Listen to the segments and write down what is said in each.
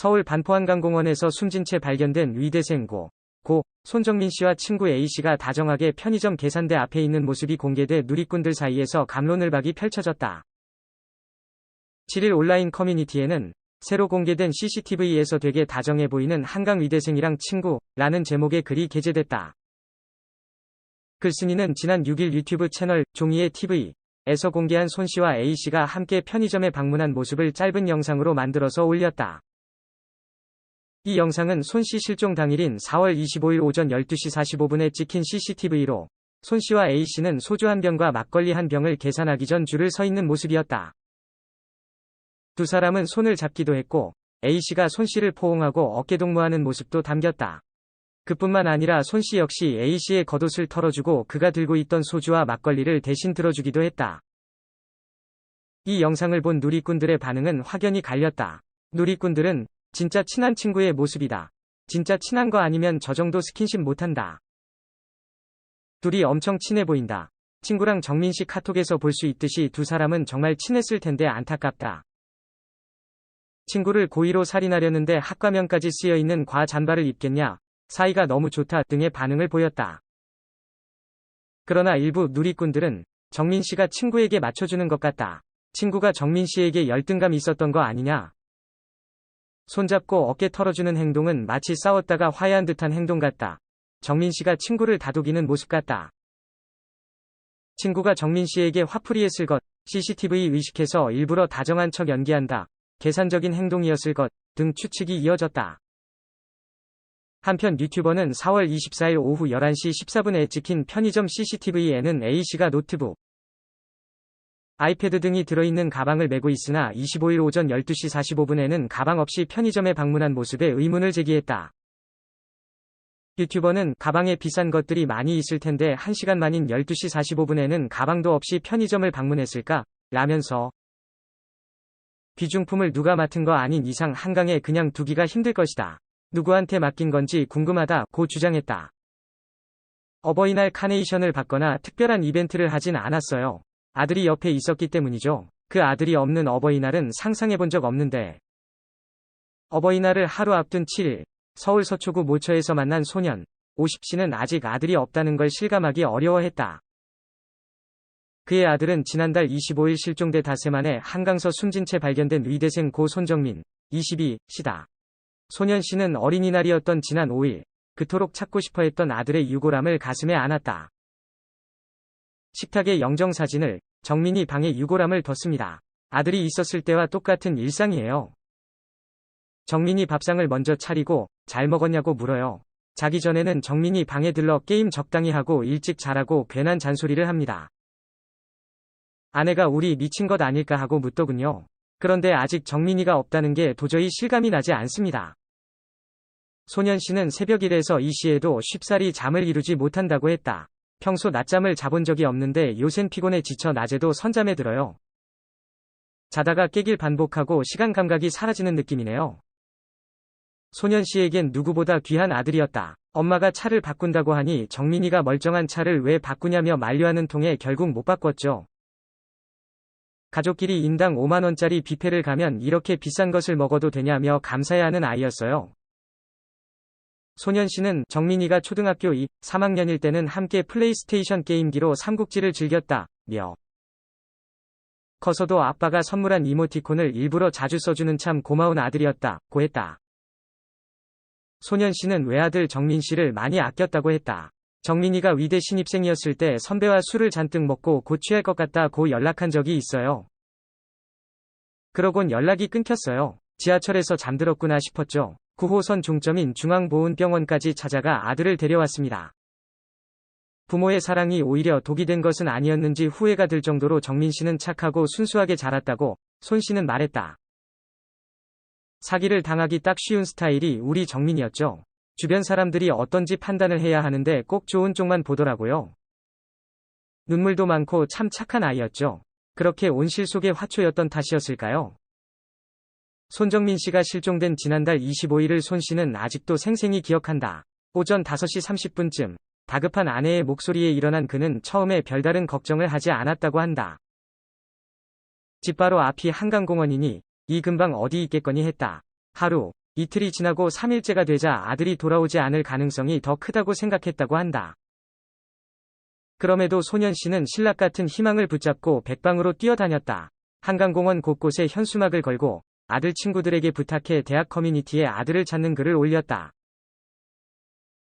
서울 반포한강공원에서 숨진 채 발견된 위대생 고 손정민 씨와 친구 A 씨가 다정하게 편의점 계산대 앞에 있는 모습이 공개돼 누리꾼들 사이에서 갑론을박이 펼쳐졌다. 7일 온라인 커뮤니티에는 새로 공개된 CCTV에서 되게 다정해 보이는 한강 위대생이랑 친구라는 제목의 글이 게재됐다. 글쓴이는 지난 6일 유튜브 채널 종이의 TV에서 공개한 손 씨와 A 씨가 함께 편의점에 방문한 모습을 짧은 영상으로 만들어서 올렸다. 이 영상은 손 씨 실종 당일인 4월 25일 오전 12시 45분에 찍힌 CCTV로 손 씨와 A 씨는 소주 한 병과 막걸리 한 병을 계산하기 전 줄을 서 있는 모습이었다. 두 사람은 손을 잡기도 했고 A 씨가 손 씨를 포옹하고 어깨동무하는 모습도 담겼다. 그뿐만 아니라 손 씨 역시 A 씨의 겉옷을 털어주고 그가 들고 있던 소주와 막걸리를 대신 들어주기도 했다. 이 영상을 본 누리꾼들의 반응은 확연히 갈렸다. 누리꾼들은 진짜 친한 친구의 모습이다. 진짜 친한 거 아니면 저 정도 스킨십 못한다. 둘이 엄청 친해 보인다. 친구랑 정민 씨 카톡에서 볼 수 있듯이 두 사람은 정말 친했을 텐데 안타깝다. 친구를 고의로 살인하려는데 학과명까지 쓰여있는 과잠바를 입겠냐? 사이가 너무 좋다 등의 반응을 보였다. 그러나 일부 누리꾼들은 정민 씨가 친구에게 맞춰주는 것 같다. 친구가 정민 씨에게 열등감 있었던 거 아니냐? 손잡고 어깨 털어주는 행동은 마치 싸웠다가 화해한 듯한 행동 같다. 정민 씨가 친구를 다독이는 모습 같다. 친구가 정민 씨에게 화풀이했을 것, CCTV 의식해서 일부러 다정한 척 연기한다. 계산적인 행동이었을 것 등 추측이 이어졌다. 한편 유튜버는 4월 24일 오후 11시 14분에 찍힌 편의점 CCTV에는 A씨가 노트북, 아이패드 등이 들어있는 가방을 메고 있으나 25일 오전 12시 45분에는 가방 없이 편의점에 방문한 모습에 의문을 제기했다. 유튜버는 가방에 비싼 것들이 많이 있을 텐데 1시간 만인 12시 45분에는 가방도 없이 편의점을 방문했을까? 라면서 귀중품을 누가 맡은 거 아닌 이상 한강에 그냥 두기가 힘들 것이다. 누구한테 맡긴 건지 궁금하다 고 주장했다. 어버이날 카네이션을 받거나 특별한 이벤트를 하진 않았어요. 아들이 옆에 있었기 때문이죠. 그 아들이 없는 어버이날은 상상해본 적 없는데. 어버이날을 하루 앞둔 7일, 서울 서초구 모처에서 만난 소년, 50씨는 아직 아들이 없다는 걸 실감하기 어려워했다. 그의 아들은 지난달 25일 실종돼 닷새 만에 한강서 숨진 채 발견된 위대생 고 손정민, 22씨다. 소년 씨는 어린이날이었던 지난 5일, 그토록 찾고 싶어 했던 아들의 유골함을 가슴에 안았다. 식탁에 영정사진을, 정민이 방에 유골함을 뒀습니다. 아들이 있었을 때와 똑같은 일상이에요. 정민이 밥상을 먼저 차리고 잘 먹었냐고 물어요. 자기 전에는 정민이 방에 들러 게임 적당히 하고 일찍 자라고 괜한 잔소리를 합니다. 아내가 우리 미친 것 아닐까 하고 묻더군요. 그런데 아직 정민이가 없다는 게 도저히 실감이 나지 않습니다. 소년 씨는 새벽 1에서 2시에도 쉽사리 잠을 이루지 못한다고 했다. 평소 낮잠을 자본 적이 없는데 요샌 피곤해 지쳐 낮에도 선잠에 들어요. 자다가 깨길 반복하고 시간 감각이 사라지는 느낌이네요. 소년 씨에겐 누구보다 귀한 아들이었다. 엄마가 차를 바꾼다고 하니 정민이가 멀쩡한 차를 왜 바꾸냐며 만류하는 통에 결국 못 바꿨죠. 가족끼리 인당 5만원짜리 뷔페를 가면 이렇게 비싼 것을 먹어도 되냐며 감사해하는 아이였어요. 소년 씨는 정민이가 초등학교 2, 3학년일 때는 함께 플레이스테이션 게임기로 삼국지를 즐겼다며 커서도 아빠가 선물한 이모티콘을 일부러 자주 써주는 참 고마운 아들이었다고 했다. 소년 씨는 외아들 정민 씨를 많이 아꼈다고 했다. 정민이가 위대 신입생이었을 때 선배와 술을 잔뜩 먹고 곧 취할 것 같다고 연락한 적이 있어요. 그러곤 연락이 끊겼어요. 지하철에서 잠들었구나 싶었죠. 9호선 종점인 중앙보훈병원까지 찾아가 아들을 데려왔습니다. 부모의 사랑이 오히려 독이 된 것은 아니었는지 후회가 들 정도로 정민 씨는 착하고 순수하게 자랐다고 손 씨는 말했다. 사기를 당하기 딱 쉬운 스타일이 우리 정민이었죠. 주변 사람들이 어떤지 판단을 해야 하는데 꼭 좋은 쪽만 보더라고요. 눈물도 많고 참 착한 아이였죠. 그렇게 온실 속의 화초였던 탓이었을까요? 손정민 씨가 실종된 지난달 25일을 손 씨는 아직도 생생히 기억한다. 오전 5시 30분쯤 다급한 아내의 목소리에 일어난 그는 처음에 별다른 걱정을 하지 않았다고 한다. 집 바로 앞이 한강공원이니 이 근방 어디 있겠거니 했다. 하루 이틀이 지나고 3일째가 되자 아들이 돌아오지 않을 가능성이 더 크다고 생각했다고 한다. 그럼에도 소년 씨는 신락 같은 희망을 붙잡고 백방으로 뛰어다녔다. 한강공원 곳곳에 현수막을 걸고 아들 친구들에게 부탁해 대학 커뮤니티에 아들을 찾는 글을 올렸다.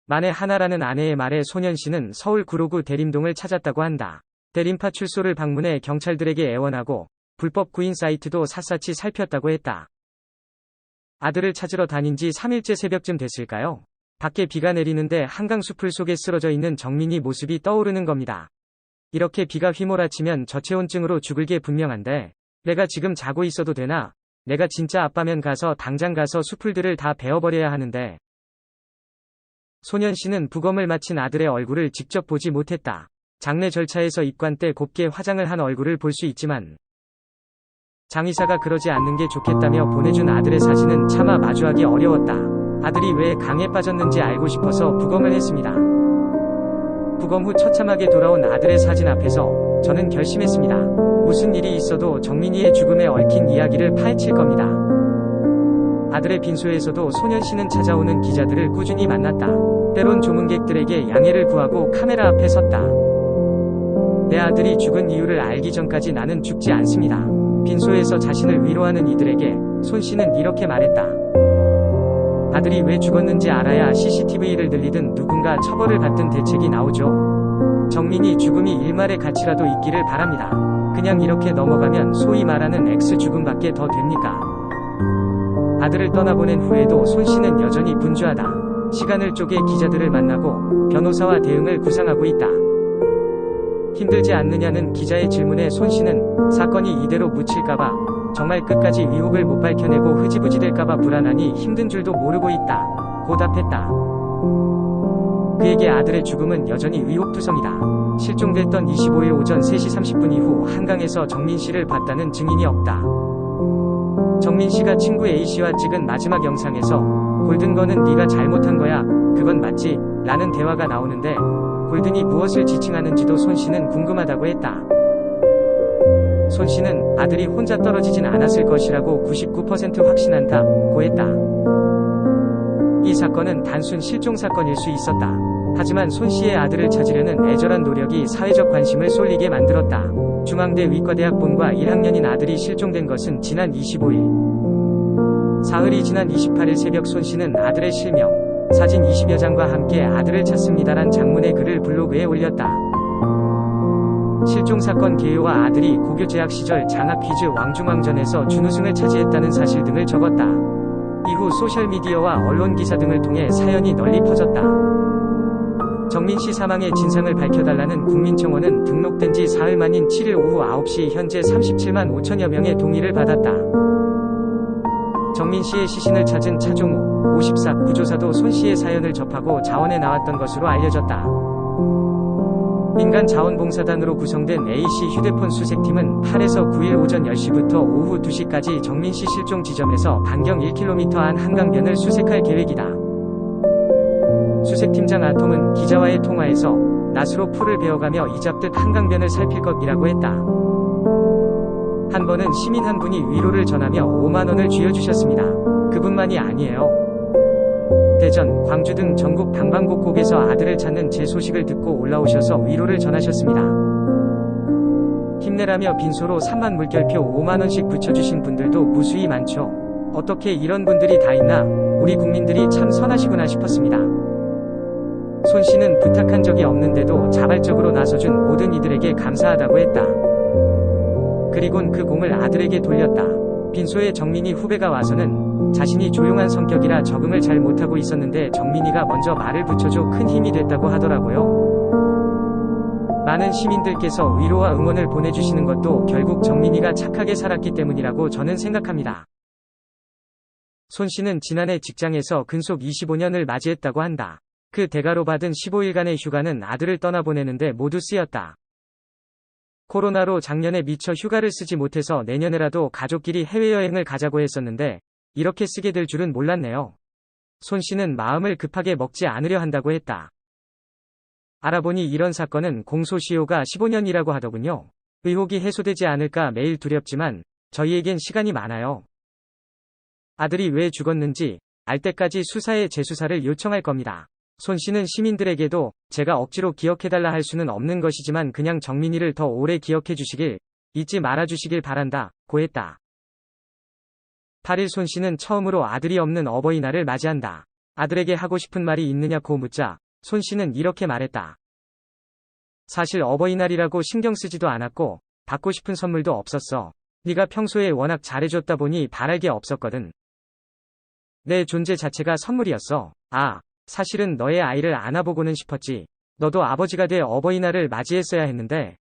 만에 하나라는 아내의 말에 소년 씨는 서울 구로구 대림동을 찾았다고 한다. 대림파 출소를 방문해 경찰들에게 애원하고 불법 구인 사이트도 샅샅이 살폈다고 했다. 아들을 찾으러 다닌 지 3일째 새벽쯤 됐을까요? 밖에 비가 내리는데 한강 수풀 속에 쓰러져 있는 정민이 모습이 떠오르는 겁니다. 이렇게 비가 휘몰아치면 저체온증으로 죽을 게 분명한데 내가 지금 자고 있어도 되나? 내가 진짜 아빠면 당장 가서 수풀들을 다 베어버려야 하는데. 소년 씨는 부검을 마친 아들의 얼굴을 직접 보지 못했다. 장례 절차에서 입관 때 곱게 화장을 한 얼굴을 볼 수 있지만 장의사가 그러지 않는 게 좋겠다며 보내준 아들의 사진은 차마 마주하기 어려웠다. 아들이 왜 강에 빠졌는지 알고 싶어서 부검을 했습니다. 부검 후 처참하게 돌아온 아들의 사진 앞에서 저는 결심했습니다. 무슨 일이 있어도 정민이의 죽음에 얽힌 이야기를 파헤칠 겁니다. 아들의 빈소에서도 소년 씨는 찾아오는 기자들을 꾸준히 만났다. 때론 조문객들에게 양해를 구하고 카메라 앞에 섰다. 내 아들이 죽은 이유를 알기 전까지 나는 죽지 않습니다. 빈소에서 자신을 위로하는 이들에게 손 씨는 이렇게 말했다. 아들이 왜 죽었는지 알아야 CCTV를 늘리든 누군가 처벌을 받든 대책이 나오죠. 정민이 죽음이 일말의 가치라도 있기를 바랍니다. 그냥 이렇게 넘어가면 소위 말하는 X 죽음밖에 더 됩니까? 아들을 떠나보낸 후에도 손 씨는 여전히 분주하다. 시간을 쪼개 기자들을 만나고 변호사와 대응을 구상하고 있다. 힘들지 않느냐는 기자의 질문에 손 씨는 사건이 이대로 묻힐까봐, 정말 끝까지 의혹을 못 밝혀내고 흐지부지 될까봐 불안하니 힘든 줄도 모르고 있다 고 답했다. 그에게 아들의 죽음은 여전히 의혹투성이다. 실종됐던 25일 오전 3시 30분 이후 한강에서 정민 씨를 봤다는 증인이 없다. 정민 씨가 친구 A씨와 찍은 마지막 영상에서 골든거는 네가 잘못한 거야, 그건 맞지? 라는 대화가 나오는데 골든이 무엇을 지칭하는지도 손 씨는 궁금하다고 했다. 손 씨는 아들이 혼자 떨어지진 않았을 것이라고 99% 확신한다 고 했다. 이 사건은 단순 실종 사건일 수 있었다. 하지만 손 씨의 아들을 찾으려는 애절한 노력이 사회적 관심을 쏠리게 만들었다. 중앙대 의과대학본과 1학년인 아들이 실종된 것은 지난 25일. 사흘이 지난 28일 새벽 손 씨는 아들의 실명, 사진 20여 장과 함께 아들을 찾습니다란 장문의 글을 블로그에 올렸다. 실종사건 개요와 아들이 고교 재학 시절 장학퀴즈 왕중왕전에서 준우승을 차지했다는 사실 등을 적었다. 이후 소셜미디어와 언론 기사 등을 통해 사연이 널리 퍼졌다. 정민 씨 사망의 진상을 밝혀달라는 국민청원은 등록된 지 사흘 만인 7일 오후 9시 현재 37만 5천여 명의 동의를 받았다. 정민 씨의 시신을 찾은 차종우 54 구조사도 손 씨의 사연을 접하고 자원에 나왔던 것으로 알려졌다. 민간자원봉사단으로 구성된 A씨 휴대폰 수색팀은 8에서 9일 오전 10시부터 오후 2시까지 정민 씨 실종 지점에서 반경 1km 안 한강변을 수색할 계획이다. 수색팀장 아톰은 기자와의 통화에서 낫으로 풀을 베어가며 이잡듯 한강변을 살필 것이라고 했다. 한 번은 시민 한 분이 위로를 전하며 5만 원을 쥐어주셨습니다. 그분만이 아니에요. 대전, 광주 등 전국 방방곡곡에서 아들을 찾는 제 소식을 듣고 올라오셔서 위로를 전하셨습니다. 힘내라며 빈소로 3만 물결표 5만 원씩 붙여주신 분들도 무수히 많죠. 어떻게 이런 분들이 다 있나? 우리 국민들이 참 선하시구나 싶었습니다. 손 씨는 부탁한 적이 없는데도 자발적으로 나서준 모든 이들에게 감사하다고 했다. 그리곤 그 공을 아들에게 돌렸다. 빈소에 정민이 후배가 와서는 자신이 조용한 성격이라 적응을 잘 못하고 있었는데 정민이가 먼저 말을 붙여줘 큰 힘이 됐다고 하더라고요. 많은 시민들께서 위로와 응원을 보내주시는 것도 결국 정민이가 착하게 살았기 때문이라고 저는 생각합니다. 손 씨는 지난해 직장에서 근속 25년을 맞이했다고 한다. 그 대가로 받은 15일간의 휴가는 아들을 떠나보내는데 모두 쓰였다. 코로나로 작년에 미처 휴가를 쓰지 못해서 내년에라도 가족끼리 해외여행을 가자고 했었는데 이렇게 쓰게 될 줄은 몰랐네요. 손 씨는 마음을 급하게 먹지 않으려 한다고 했다. 알아보니 이런 사건은 공소시효가 15년이라고 하더군요. 의혹이 해소되지 않을까 매일 두렵지만 저희에겐 시간이 많아요. 아들이 왜 죽었는지, 알 때까지 수사에 재수사를 요청할 겁니다. 손 씨는 시민들에게도 제가 억지로 기억해달라 할 수는 없는 것이지만 그냥 정민이를 더 오래 기억해 주시길, 잊지 말아 주시길 바란다, 고 했다. 8일 손 씨는 처음으로 아들이 없는 어버이날을 맞이한다. 아들에게 하고 싶은 말이 있느냐고 묻자 손 씨는 이렇게 말했다. 사실 어버이날이라고 신경 쓰지도 않았고 받고 싶은 선물도 없었어. 네가 평소에 워낙 잘해줬다 보니 바랄 게 없었거든. 내 존재 자체가 선물이었어. 아, 사실은 너의 아이를 안아보고는 싶었지. 너도 아버지가 돼 어버이날을 맞이했어야 했는데